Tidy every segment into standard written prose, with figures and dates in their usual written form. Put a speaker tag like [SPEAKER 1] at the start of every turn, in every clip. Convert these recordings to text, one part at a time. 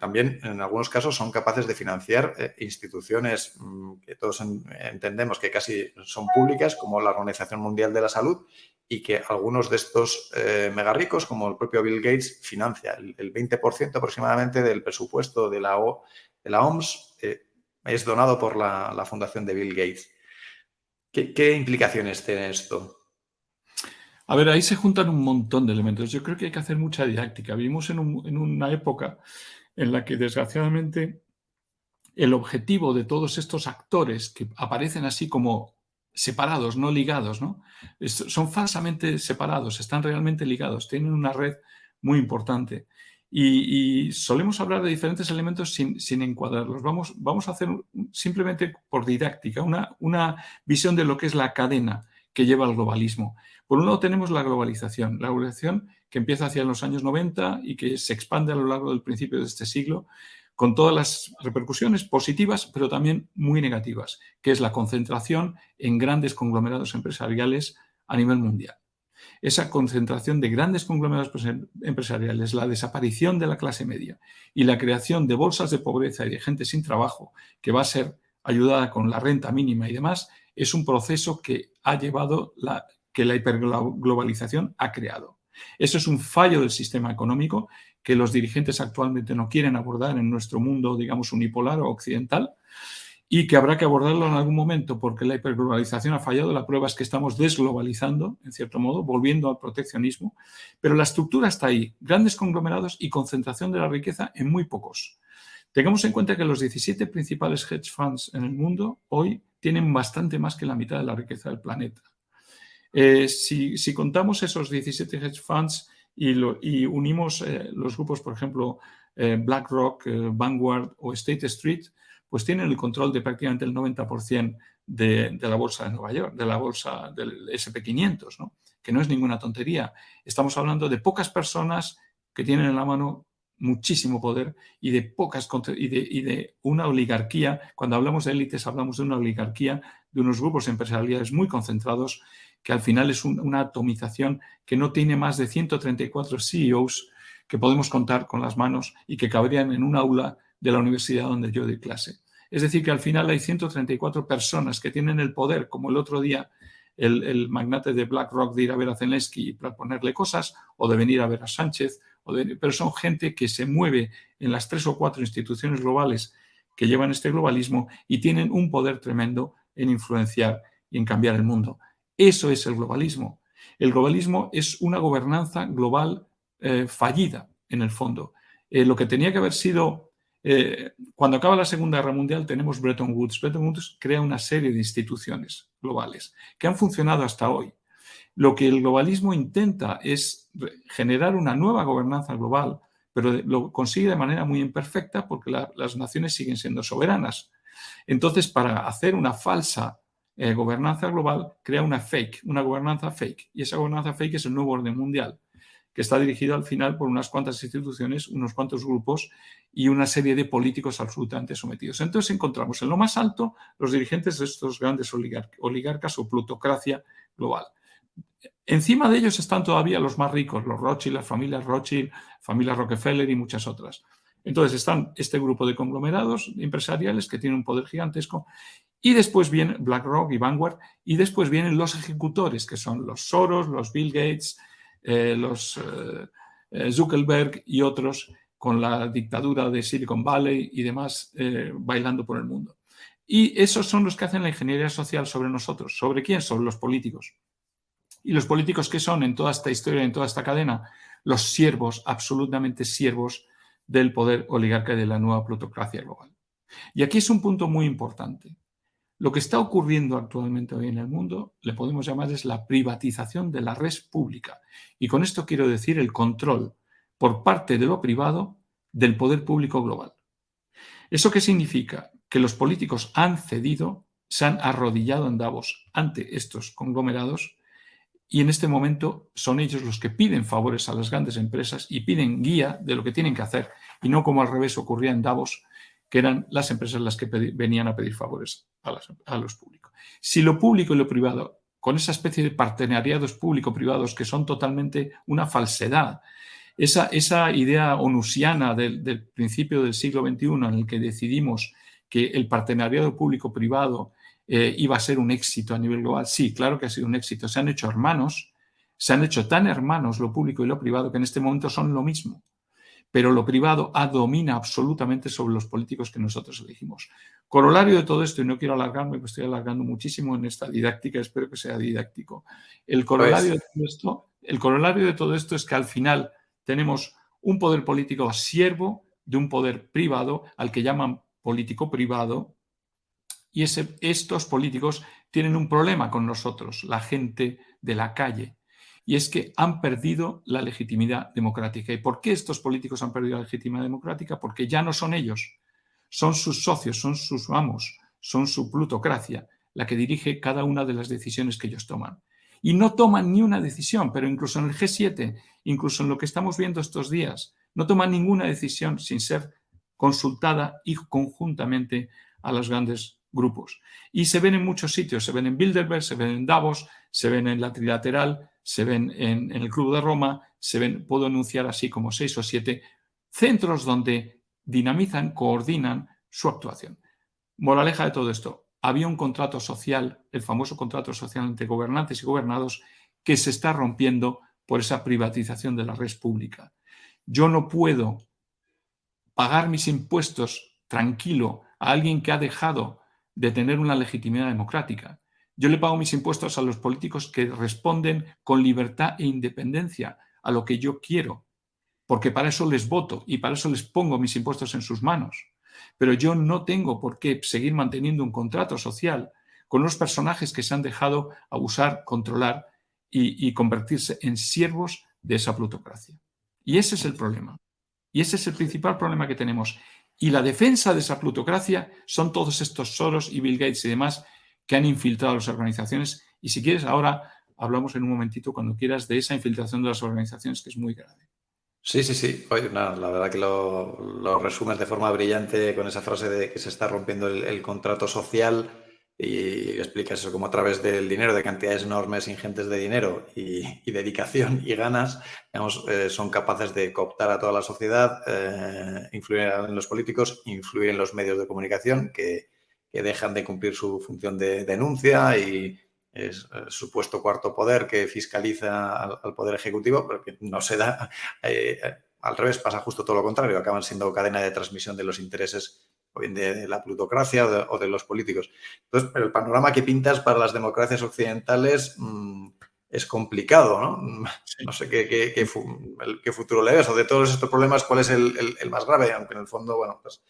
[SPEAKER 1] también en algunos casos son capaces de financiar instituciones que todos entendemos que casi son públicas, como la Organización Mundial de la Salud, y que algunos de estos mega ricos, como el propio Bill Gates, financia. El 20% aproximadamente del presupuesto de la OMS es donado por la fundación de Bill Gates. ¿Qué implicaciones tiene esto?
[SPEAKER 2] A ver, ahí se juntan un montón de elementos. Yo creo que hay que hacer mucha didáctica. Vivimos en una época en la que, desgraciadamente, el objetivo de todos estos actores que aparecen así como separados, no ligados, ¿no? Son falsamente separados, están realmente ligados, tienen una red muy importante. Y solemos hablar de diferentes elementos sin encuadrarlos. Vamos a hacer simplemente por didáctica una visión de lo que es la cadena que lleva al globalismo. Por un lado tenemos la globalización que empieza hacia los años 90 y que se expande a lo largo del principio de este siglo, con todas las repercusiones positivas, pero también muy negativas, que es la concentración en grandes conglomerados empresariales a nivel mundial. Esa concentración de grandes conglomerados empresariales, la desaparición de la clase media y la creación de bolsas de pobreza y de gente sin trabajo, que va a ser ayudada con la renta mínima y demás, es un proceso que ha llevado que la hiperglobalización ha creado. Eso es un fallo del sistema económico que los dirigentes actualmente no quieren abordar en nuestro mundo, digamos, unipolar o occidental, y que habrá que abordarlo en algún momento porque la hiperglobalización ha fallado. La prueba es que estamos desglobalizando, en cierto modo, volviendo al proteccionismo, pero la estructura está ahí, grandes conglomerados y concentración de la riqueza en muy pocos. Tengamos en cuenta que los 17 principales hedge funds en el mundo hoy tienen bastante más que la mitad de la riqueza del planeta. Si contamos esos 17 hedge funds y unimos los grupos, por ejemplo, BlackRock, Vanguard o State Street, pues tienen el control de prácticamente el 90% de la bolsa de Nueva York, de la bolsa del SP500, ¿no? Que no es ninguna tontería. Estamos hablando de pocas personas que tienen en la mano muchísimo poder y de una oligarquía. Cuando hablamos de élites, hablamos de una oligarquía, de unos grupos empresariales muy concentrados, que al final es una atomización que no tiene más de 134 CEOs que podemos contar con las manos y que cabrían en un aula de la universidad donde yo doy clase. Es decir, que al final hay 134 personas que tienen el poder, como el otro día el magnate de BlackRock de ir a ver a Zelensky para ponerle cosas, o de venir a ver a Sánchez, pero son gente que se mueve en las 3 o 4 instituciones globales que llevan este globalismo y tienen un poder tremendo en influenciar y en cambiar el mundo. Eso es el globalismo. El globalismo es una gobernanza global fallida, en el fondo. Lo que tenía que haber sido, cuando acaba la Segunda Guerra Mundial, tenemos Bretton Woods. Bretton Woods crea una serie de instituciones globales que han funcionado hasta hoy. Lo que el globalismo intenta es generar una nueva gobernanza global, pero lo consigue de manera muy imperfecta porque las naciones siguen siendo soberanas. Entonces, para hacer una falsa gobernanza global, crea una gobernanza fake. Y esa gobernanza fake es el nuevo orden mundial, que está dirigido al final por unas cuantas instituciones, unos cuantos grupos y una serie de políticos absolutamente sometidos. Entonces encontramos en lo más alto los dirigentes de estos grandes oligarcas o plutocracia global. Encima de ellos están todavía los más ricos, los Rothschild, las familias Rothschild, familias Rockefeller y muchas otras. Entonces están este grupo de conglomerados empresariales que tienen un poder gigantesco. Y después viene BlackRock y Vanguard, y después vienen los ejecutores, que son los Soros, los Bill Gates, los Zuckerberg y otros, con la dictadura de Silicon Valley y demás bailando por el mundo. Y esos son los que hacen la ingeniería social sobre nosotros. ¿Sobre quién? Sobre los políticos. ¿Y los políticos qué son en toda esta historia, en toda esta cadena? Los siervos, absolutamente siervos del poder oligarca y de la nueva plutocracia global. Y aquí es un punto muy importante. Lo que está ocurriendo actualmente hoy en el mundo, le podemos llamar, es la privatización de la red pública. Y con esto quiero decir el control por parte de lo privado del poder público global. ¿Eso qué significa? Que los políticos han cedido, se han arrodillado en Davos ante estos conglomerados y en este momento son ellos los que piden favores a las grandes empresas y piden guía de lo que tienen que hacer, y no como al revés ocurría en Davos, que eran las empresas las que venían a pedir favores a los públicos. Si lo público y lo privado, con esa especie de partenariados público-privados que son totalmente una falsedad, Esa idea onusiana del principio del siglo XXI en el que decidimos que el partenariado público-privado iba a ser un éxito a nivel global, sí, claro que ha sido un éxito. Se han hecho hermanos, se han hecho tan hermanos lo público y lo privado que en este momento son lo mismo. Pero lo privado domina absolutamente sobre los políticos que nosotros elegimos. Corolario de todo esto, y no quiero alargarme, porque estoy alargando muchísimo en esta didáctica, espero que sea didáctico. El corolario de todo esto es que al final tenemos un poder político siervo de un poder privado al que llaman político privado, y estos políticos tienen un problema con nosotros, la gente de la calle, y es que han perdido la legitimidad democrática. ¿Y por qué estos políticos han perdido la legitimidad democrática? Porque ya no son ellos, son sus socios, son sus amos, son su plutocracia la que dirige cada una de las decisiones que ellos toman. Y no toman ni una decisión, pero incluso en el G7, incluso en lo que estamos viendo estos días, no toman ninguna decisión sin ser consultada y conjuntamente a los grandes grupos. Y se ven en muchos sitios, se ven en Bilderberg, se ven en Davos, se ven en la Trilateral, se ven en el Club de Roma, se ven, puedo enunciar así como 6 o 7 centros donde dinamizan, coordinan su actuación. Moraleja de todo esto, había un contrato social, el famoso contrato social entre gobernantes y gobernados, que se está rompiendo por esa privatización de la red pública. Yo no puedo pagar mis impuestos tranquilo a alguien que ha dejado de tener una legitimidad democrática. Yo le pago mis impuestos a los políticos que responden con libertad e independencia a lo que yo quiero, porque para eso les voto y para eso les pongo mis impuestos en sus manos. Pero yo no tengo por qué seguir manteniendo un contrato social con unos personajes que se han dejado abusar, controlar y convertirse en siervos de esa plutocracia. Y ese es el problema. Y ese es el principal problema que tenemos. Y la defensa de esa plutocracia son todos estos Soros y Bill Gates y demás que han infiltrado las organizaciones. Y si quieres, ahora hablamos en un momentito, cuando quieras, de esa infiltración de las organizaciones, que es muy grave.
[SPEAKER 1] Sí, sí, sí. Oye, la verdad que lo resumes de forma brillante con esa frase de que se está rompiendo el contrato social y explicas eso como a través del dinero, de cantidades enormes, ingentes de dinero y dedicación y ganas, digamos, son capaces de cooptar a toda la sociedad, influir en los políticos, influir en los medios de comunicación que dejan de cumplir su función de denuncia y es supuesto cuarto poder que fiscaliza al poder ejecutivo, pero que no se da. Al revés, pasa justo todo lo contrario. Acaban siendo cadena de transmisión de los intereses o bien de la plutocracia o de los políticos. Entonces, pero el panorama que pintas para las democracias occidentales es complicado, ¿no?
[SPEAKER 2] Sí.
[SPEAKER 1] No sé qué futuro le ves, o de todos estos problemas, ¿cuál es el más grave? Aunque en el fondo, bueno, pues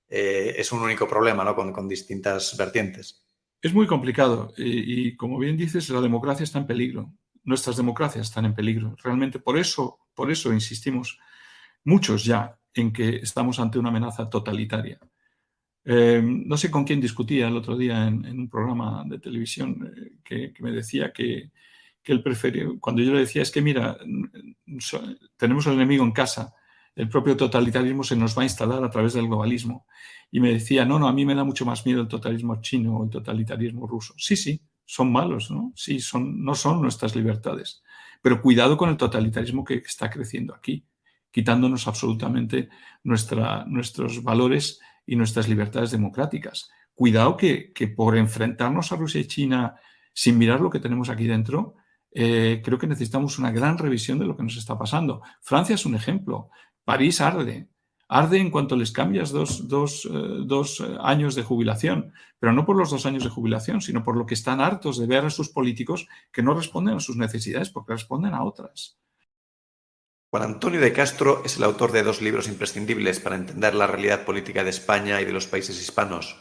[SPEAKER 1] es un único problema, ¿no? Con distintas vertientes.
[SPEAKER 2] Es muy complicado y, como bien dices, la democracia está en peligro. Nuestras democracias están en peligro. Realmente por eso insistimos muchos ya en que estamos ante una amenaza totalitaria. No sé con quién discutía el otro día en un programa de televisión que me decía que él prefería, cuando yo le decía, es que mira, tenemos el enemigo en casa, el propio totalitarismo se nos va a instalar a través del globalismo. Y me decía, no, a mí me da mucho más miedo el totalitarismo chino o el totalitarismo ruso. Sí, son malos, ¿no? Sí, no son nuestras libertades. Pero cuidado con el totalitarismo que está creciendo aquí, quitándonos absolutamente nuestros valores y nuestras libertades democráticas. Cuidado que por enfrentarnos a Rusia y China sin mirar lo que tenemos aquí dentro, creo que necesitamos una gran revisión de lo que nos está pasando. Francia es un ejemplo. París arde en cuanto les cambias dos años de jubilación, pero no por los 2 años de jubilación, sino por lo que están hartos de ver a sus políticos que no responden a sus necesidades porque responden a otras.
[SPEAKER 1] Juan Antonio de Castro es el autor de 2 libros imprescindibles para entender la realidad política de España y de los países hispanos: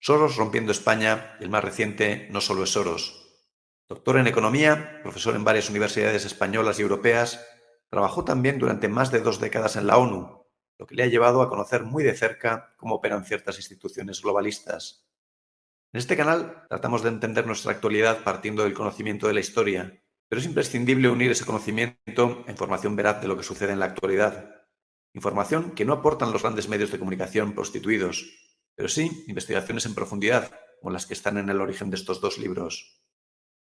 [SPEAKER 1] Soros rompiendo España y el más reciente, No solo es Soros. Doctor en Economía, profesor en varias universidades españolas y europeas, trabajó también durante más de 2 décadas en la ONU, lo que le ha llevado a conocer muy de cerca cómo operan ciertas instituciones globalistas. En este canal tratamos de entender nuestra actualidad partiendo del conocimiento de la historia, pero es imprescindible unir ese conocimiento a información veraz de lo que sucede en la actualidad. Información que no aportan los grandes medios de comunicación prostituidos, pero sí investigaciones en profundidad, como las que están en el origen de estos 2 libros.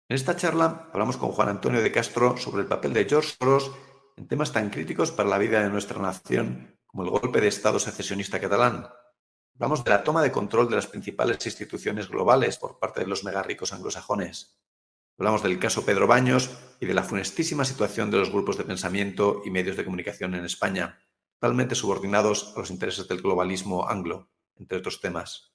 [SPEAKER 1] En esta charla hablamos con Juan Antonio de Castro sobre el papel de George Soros en temas tan críticos para la vida de nuestra nación como el golpe de Estado secesionista catalán. Hablamos de la toma de control de las principales instituciones globales por parte de los megarricos anglosajones. Hablamos del caso Pedro Baños y de la funestísima situación de los grupos de pensamiento y medios de comunicación en España, totalmente subordinados a los intereses del globalismo anglo, entre otros temas.